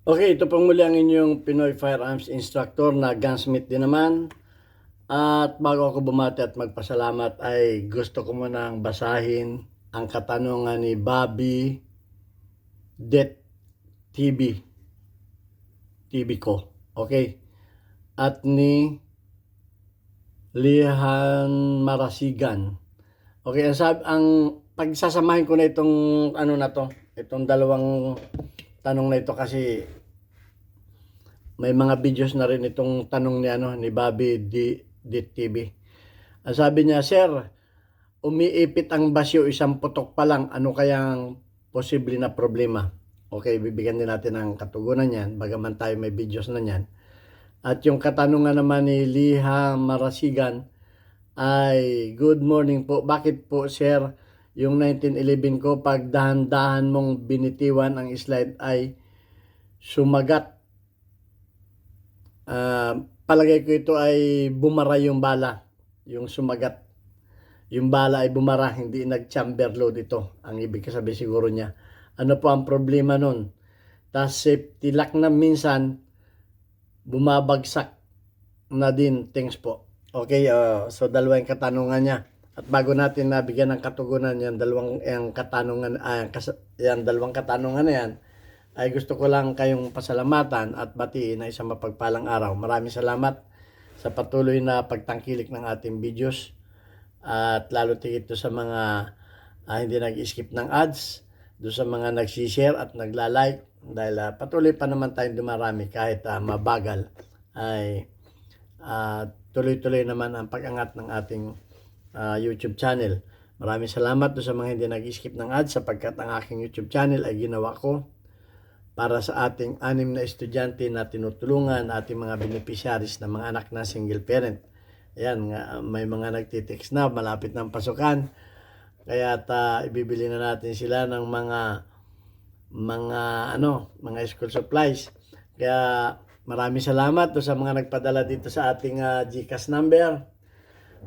Okay, ito pong muli ang inyong Pinoy Firearms Instructor na gunsmith din naman. At bago ako bumati at magpasalamat ay gusto ko munang basahin ang katanungan ni Bobby Det TV ko. Okay? At ni Lihan Marasigan. Okay, ang pagsasamahin ko na itong itong dalawang tanong na ito kasi may mga videos na rin itong tanong ni Bobby TV. Ang sabi niya, "Sir, umiipit ang basyo isang putok pa lang. Ano kayang posible na problema?" Okay, bibigyan din natin ng katugunan yan, bagaman tayo may videos na yan. At yung katanungan naman ni Liha Marasigan ay, "Good morning po. Bakit po, sir, yung 1911 ko pag dahan-dahan mong binitiwan ang slide ay sumagat? Palagay ko ito ay bumara yung bala, yung sumagat. Yung bala ay bumara, hindi nag-chamber load ito. Ang ibig sabihin siguro niya. Ano po ang problema nun? Tas safety lock na minsan, bumabagsak na din. Thanks po." Okay, so dalawa yung katanungan niya. At bago natin nabigyan ng katugunan yan, dalawang katanungan na yan, ay gusto ko lang kayong pasalamatan at batiin na isang mapagpalang araw. Maraming salamat sa patuloy na pagtangkilik ng ating videos at lalo tigit sa mga hindi nag-skip ng ads, do sa mga nag-share at nagla-like dahil patuloy pa naman tayong dumarami kahit mabagal ay tuloy-tuloy naman ang pag-angat ng ating YouTube channel. Maraming salamat do sa mga hindi nag-skip ng ads sapagkat ang aking YouTube channel ay ginawa ko para sa ating 6 na estudyante na tinutulungan, ating mga beneficiaries na mga anak na single parent. Ayan, may mga nagtitext na, malapit ng pasukan. Kaya ibibili na natin sila ng mga school supplies. Kaya maraming salamat sa mga nagpadala dito sa ating GCash number.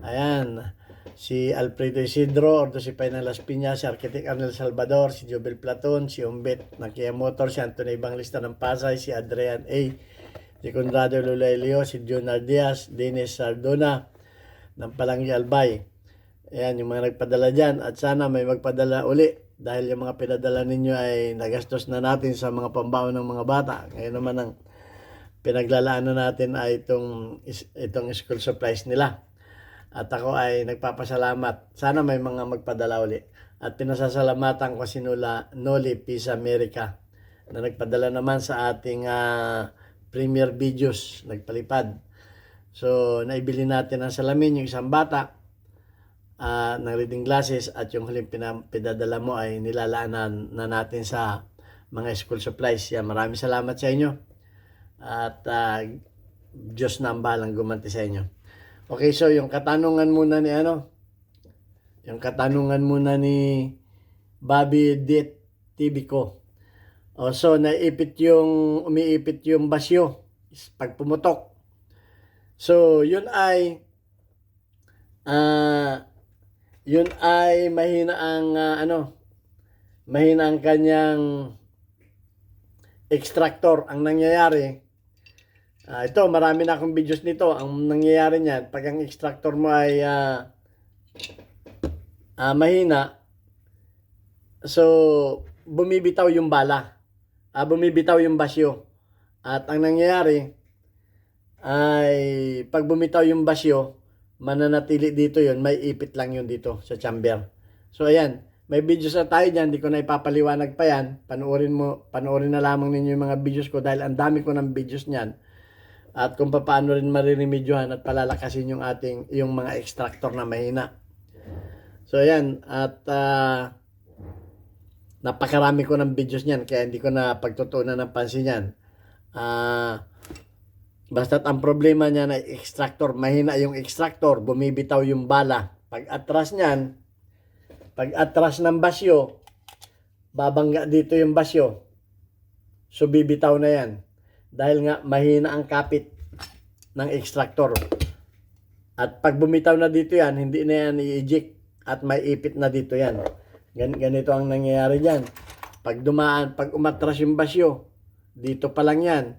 Ayan, si Alfredo Isidro, Ordo si Painal Las Piñas, si Architect Arnel Salvador, si Jobel Platon, si Umbet ng Kia Motor, si Anthony Banglista ng Pasay, si Adrian A, si Conrado Lulailio, si Jonal Diaz, Dennis Sardona ng Palanggi Albay. Ayan, yung mga nagpadala dyan. At sana may magpadala uli dahil yung mga pinadala ninyo ay nagastos na natin sa mga pambaon ng mga bata. Ngayon naman ang pinaglalaan na natin ay itong school supplies nila. At ako ay nagpapasalamat. Sana may mga magpadala uli. At pinasasalamatan ko si Noli Peace America na nagpadala naman sa ating premiere videos, nagpalipad. So, naibili natin ang salamin, yung isang bata, ng reading glasses, at yung huling pinadala mo ay nilalaan na natin sa mga school supplies. Yan, maraming salamat sa inyo. At Diyos na ang bahalang gumanti sa inyo. Okay, so yung katanungan muna ni Bobby Det TV ko. So umiipit yung basyo pag pumutok. So yun ay mahina ang kanyang extractor. Ang nangyayari, ito, marami na akong videos nito. Ang nangyayari niyan, pag ang extractor mo ay mahina, so bumibitaw yung bala, bumibitaw yung basyo. At ang nangyayari ay pag bumitaw yung basyo, mananatili dito yon, may ipit lang yun dito sa chamber. So ayan, may videos na tayo dyan, di ko na ipapaliwanag pa yan. Panoorin na lamang ninyo yung mga videos ko dahil ang dami ko ng videos niyan. At kung paano rin mariremedyohan at palalakasin yung mga extractor na mahina. So ayan, at napakarami ko ng videos niyan kaya hindi ko na pagtutuunan ng pansin yan. Basta't ang problema niyan ay extractor, mahina yung extractor, bumibitaw yung bala. Pag atras ng basyo, babangga dito yung basyo. So bibitaw na yan. Dahil nga mahina ang kapit ng extractor. At pag bumitaw na dito yan, hindi na yan i-eject at may ipit na dito yan. Ganito ang nangyayari dyan. Pag umatras yung basyo, Dito pa lang yan.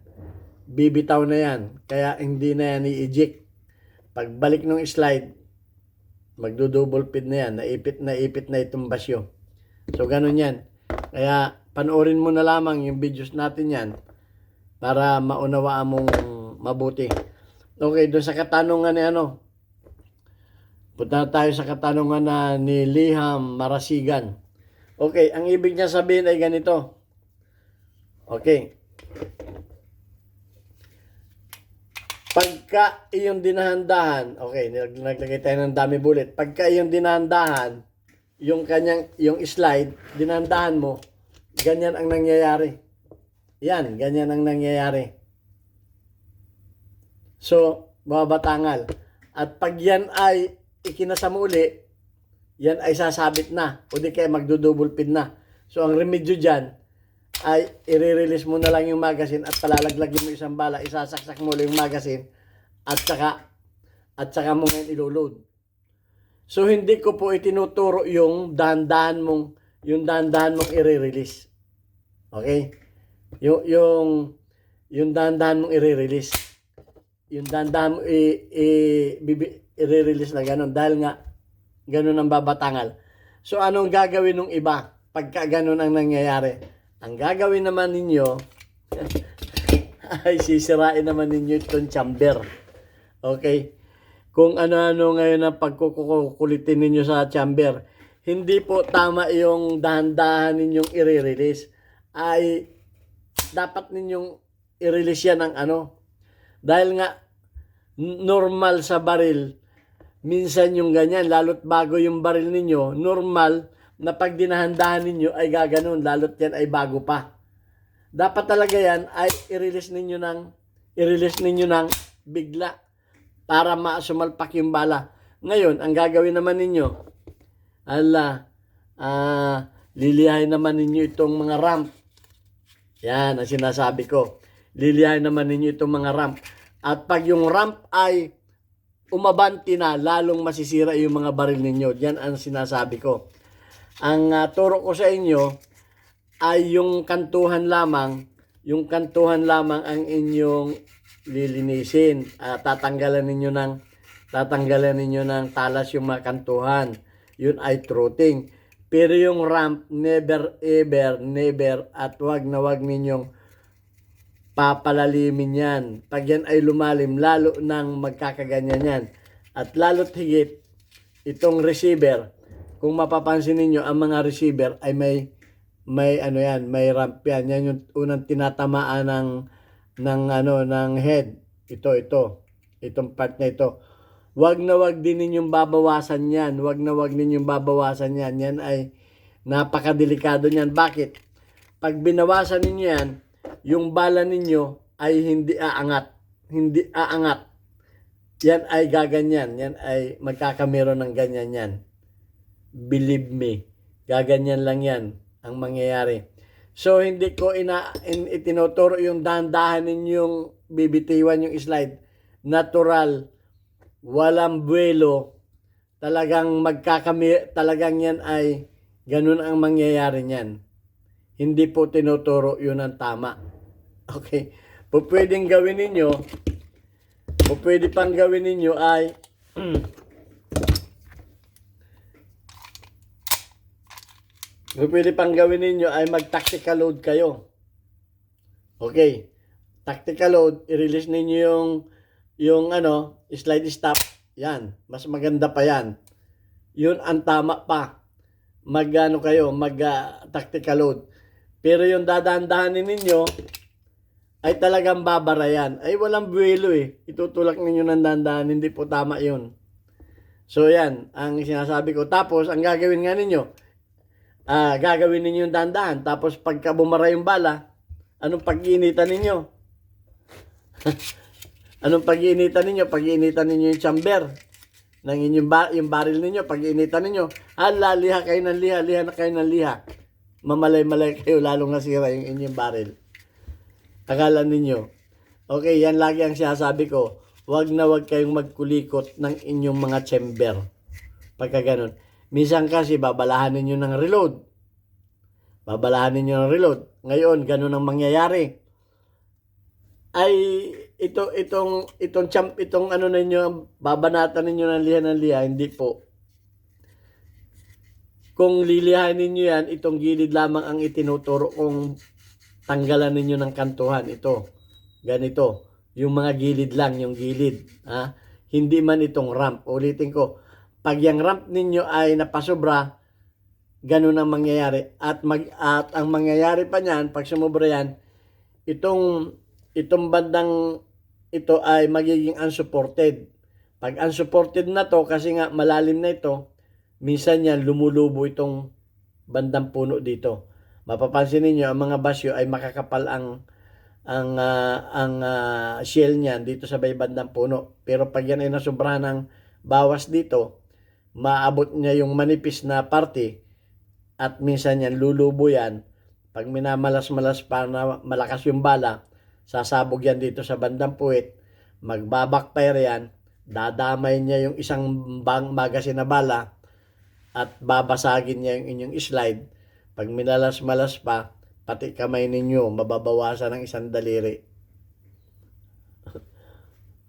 Bibitaw na yan. Kaya hindi na yan i-eject. Pagbalik ng slide, magdo-double feed na yan. Naipit na itong basyo. So, ganun yan. Kaya, panoorin mo na lamang yung videos natin yan para maunawaan mong mabuti. Okay, doon sa katanungan ni punta na tayo sa katanungan ni Liham Marasigan. Okay, ang ibig niya sabihin ay ganito. Okay. Pagka iyong dinahandahan, okay, naglagay tayo ng dami bullet. Pagka iyong dinahandahan, yung slide, dinahandahan mo, ganyan ang nangyayari. Yan, ganyan ang nangyayari. So, babatangal. At pag yan ay ikinasa mo uli, yan ay sasabit na. O di kaya magdo-double feed na. So, ang remedyo dyan ay i-release mo na lang yung magazine at palalaglagin mo isang bala, isasaksak mo lang yung magazine at saka mo ngayon iloload. So, hindi ko po itinuturo yung dahan-dahan mong i-release. Okay? Yung dahan-dahan mong i-release. Yung dahan-dahan mong i-release na gano'n dahil nga gano'n ang babatangal. So, anong gagawin ng iba pagka gano'n ang nangyayari? Ang gagawin naman ninyo ay sisirain naman ninyo itong chamber. Okay? Kung ano-ano ngayon ang pagkukulitin ninyo sa chamber, hindi po tama yung dahan-dahan ninyong i-release. Ay dapat ninyong i-release yan ng dahil nga normal sa baril, minsan yung ganyan, lalo't bago yung baril ninyo, normal na pag dinahandahan ninyo ay gaganon, lalo't yan ay bago pa. Dapat talaga yan ay i-release ninyo ng bigla para masumalpak yung bala. Ngayon, ang gagawin naman ninyo, lilihain naman ninyo itong mga ramp. Yan ang sinasabi ko. Lilihain naman ninyo itong mga ramp. At pag yung ramp ay umabanti na, lalong masisira yung mga baril ninyo. Yan ang sinasabi ko. Ang turo ko sa inyo ay yung kantuhan lamang ang inyong lilinisin. Tatanggalan ninyo ng talas yung mga kantuhan. Yun ay throating. Pero yung ramp, never at wag ninyong papalalimin yan. Pag yan ay lumalim, lalo nang magkakaganyan yan. At lalo't higit, itong receiver, kung mapapansin niyo ang mga receiver ay may ramp yan. Yan yung unang tinatamaan ng head. Itong part na ito. Wag din ninyong babawasan yan. Yan ay napakadelikado niyan. Bakit? Pag binawasan ninyo yan, yung bala ninyo ay hindi aangat. Yan ay gaganyan. Yan ay magkakameron ng ganyan yan. Believe me, gaganyan lang yan ang mangyayari. So, hindi ko itinuturo yung dahan-dahan ninyong bibitiwan yung slide. Natural, walang buwelo, talagang yan ay ganun ang mangyayari niyan. Hindi po tinuturo yun ang tama. Okay? Pwede pang gawin ninyo ay mag-tactical load kayo. Okay. Tactical load, i-release ninyo yung slide stop. Yan. Mas maganda pa yan. Yun ang tama pa. Mag-tactical load. Pero yung dadandahanin ninyo ay talagang babara yan. Ay walang buwelo eh. Itutulak ninyo ng dandahan. Hindi po tama yun. So yan. Ang sinasabi ko. Tapos ang gagawin nga ninyo, gagawin ninyo yung dandahan. Tapos pagka bumara yung bala, anong pag-iinitan ninyo? Anong pag-iinitan ninyo? Pag-iinitan ninyo yung chamber ng inyong yung baril ninyo. Pag-iinitan ninyo, liha kayo ng liha na kayo ng liha. Mamalay-malay kayo, lalong nasira yung inyong baril. Akala ninyo. Okay, yan lagi ang sinasabi ko. Wag kayong magkulikot ng inyong mga chamber. Pagka ganun. Minsan kasi babalahan ninyo ng reload. Ngayon, ganun ang mangyayari. ay itong ano ninyo, babanatan ninyo ng liha, hindi po. Kung lilihain ninyo yan, itong gilid lamang ang itinuturo kung tanggalan ninyo ng kantuhan. Ito, ganito. Yung mga gilid lang, yung gilid. Ha? Hindi man itong ramp. Ulitin ko, pag yung ramp ninyo ay napasobra, ganun ang mangyayari. At ang mangyayari pa niyan, pag sumobra yan, itong bandang ito ay magiging unsupported. Pag unsupported na to, kasi nga malalim na ito, minsan yan lumulubo itong bandang puno dito. Mapapansin niyo ang mga basyo ay makakapal ang shell niyan dito sa may bandang puno. Pero pag yan ay nasobrahan ng bawas dito, maabot niya yung manipis na parte at minsan yan lulubo yan. Pag minamalas-malas pa na malakas yung bala, sasabog yan dito sa bandang puwit, magbabackfire yan, dadamay niya yung isang magasin na bala, at babasagin niya yung inyong slide. Pag minalas-malas pa, pati kamay ninyo mababawasan ng isang daliri.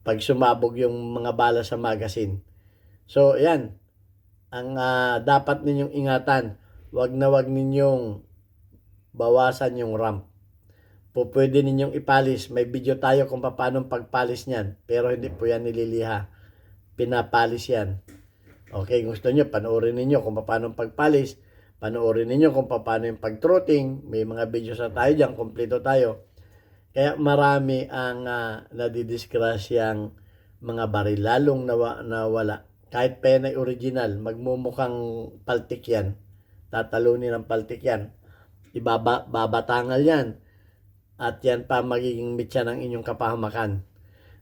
Pag sumabog yung mga bala sa magasin. So, yan. Ang dapat ninyong ingatan, wag ninyong bawasan yung ramp. Pwede ninyong ipalis. May video tayo kung paano pagpalis niyan. Pero hindi po yan nililiha. Pinapalis yan. Okay, gusto nyo, panoorin ninyo kung paano pagpalis, panoorin ninyo kung paano yung pag-trotting, may mga videos na tayo dyan, kompleto tayo. Kaya marami ang nadidiskrasyang mga baril, lalong nawala. Kahit pen ay original, magmumukhang paltik yan, tatalunin ng paltik yan, babatangal yan, at yan pa magiging mitya ng inyong kapahamakan.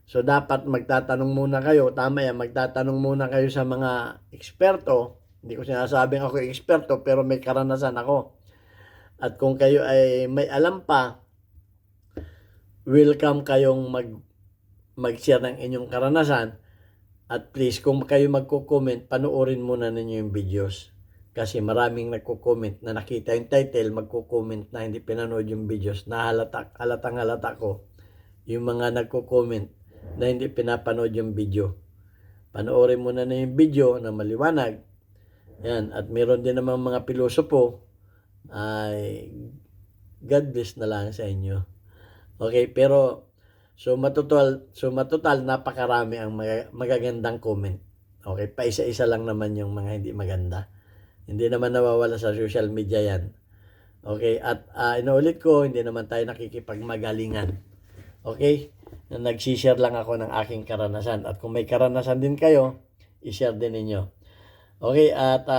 So, dapat magtatanong muna kayo. Tama yan, magtatanong muna kayo sa mga eksperto. Hindi ko sinasabing ako eksperto, pero may karanasan ako. At kung kayo ay may alam pa, welcome kayong mag-share ng inyong karanasan. At please, kung kayo magko-comment, panoorin muna ninyo yung videos. Kasi maraming nagko-comment na nakita yung title, magko-comment na hindi pinanood yung videos. Halatang halata ko yung mga nagko-comment na hindi pinapanood yung video. Panoorin mo na yung video na maliwanag. Yan. At meron din namang mga pilosopo ay God bless na lang sa inyo. Okay, pero suma total napakarami ang magagandang comment. Okay, paisa-isa lang naman yung mga hindi maganda. Hindi naman nawawala sa social media yan. Okay, at inuulit ko, hindi naman tayo nakikipagmagalingan. Okay? Na nagsishare lang ako ng aking karanasan. At kung may karanasan din kayo, i-share din ninyo. Okay, at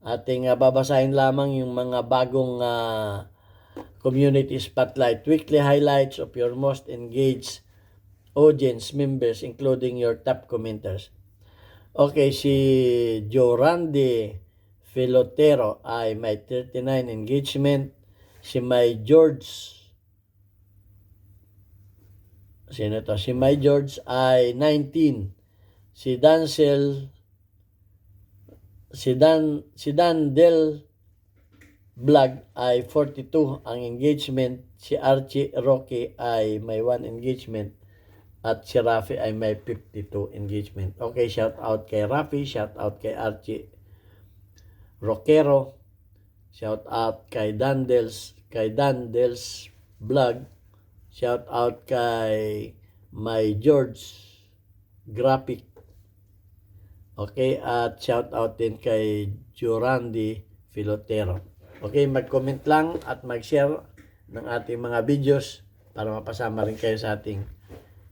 ating babasahin lamang yung mga bagong community spotlight. Weekly highlights of your most engaged audience members, including your top commenters. Okay, si Jorandi Filotero ay may 39 engagement. Si May George Sino to? Si May George ay 19. Si Dan Del Vlog ay 42 ang engagement. Si Archie Rocky ay may 1 engagement. At si Rafi ay may 52 engagement. Okay, shout out kay Rafi, shout out kay Archie Rockero, shout out kay Dan Dels Vlog, shout out kay May George Graphic. Okay, at shout out din kay Jorandi Filotero. Okay, mag-comment lang at mag-share ng ating mga videos para mapasama rin kayo sa ating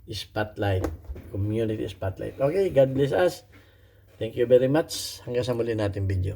spotlight, community spotlight. Okay, God bless us. Thank you very much. Hanggang sa muli natin video.